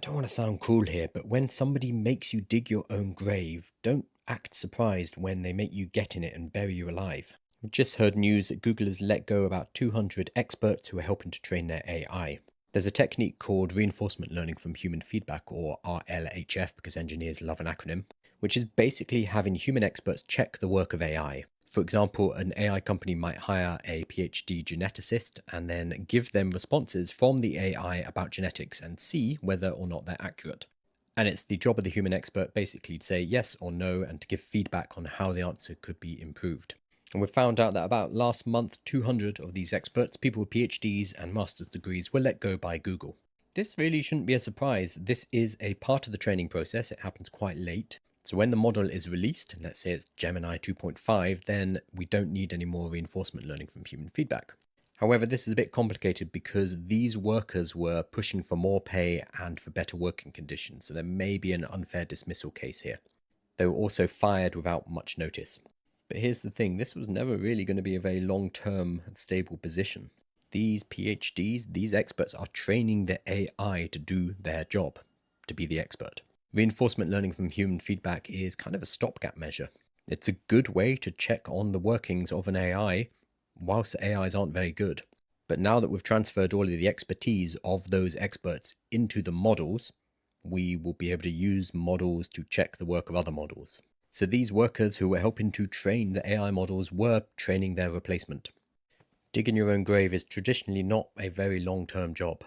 don't want to sound cruel here, but when somebody makes you dig your own grave, don't act surprised when they make you get in it and bury you alive. We've just heard news that Google has let go about 200 experts who are helping to train their AI. There's a technique called reinforcement learning from human feedback, or RLHF, because engineers love an acronym, which is basically having human experts check the work of AI. For example, an AI company might hire a PhD geneticist and then give them responses from the AI about genetics and see whether or not they're accurate. And it's the job of the human expert basically to say yes or no and to give feedback on how the answer could be improved. And we found out that about last month, 200 of these experts, people with PhDs and master's degrees, were let go by Google. This really shouldn't be a surprise. This is a part of the training process. It happens quite late. So when the model is released, let's say it's Gemini 2.5, then we don't need any more reinforcement learning from human feedback. However, this is a bit complicated because these workers were pushing for more pay and for better working conditions, so there may be an unfair dismissal case here. They were also fired without much notice. But here's the thing, this was never really going to be a very long-term and stable position. These PhDs, these experts are training the AI to do their job, to be the expert. Reinforcement learning from human feedback is kind of a stopgap measure. It's a good way to check on the workings of an AI whilst the AIs aren't very good. But now that we've transferred all of the expertise of those experts into the models, we will be able to use models to check the work of other models. So these workers who were helping to train the AI models were training their replacement. Digging your own grave is traditionally not a very long-term job.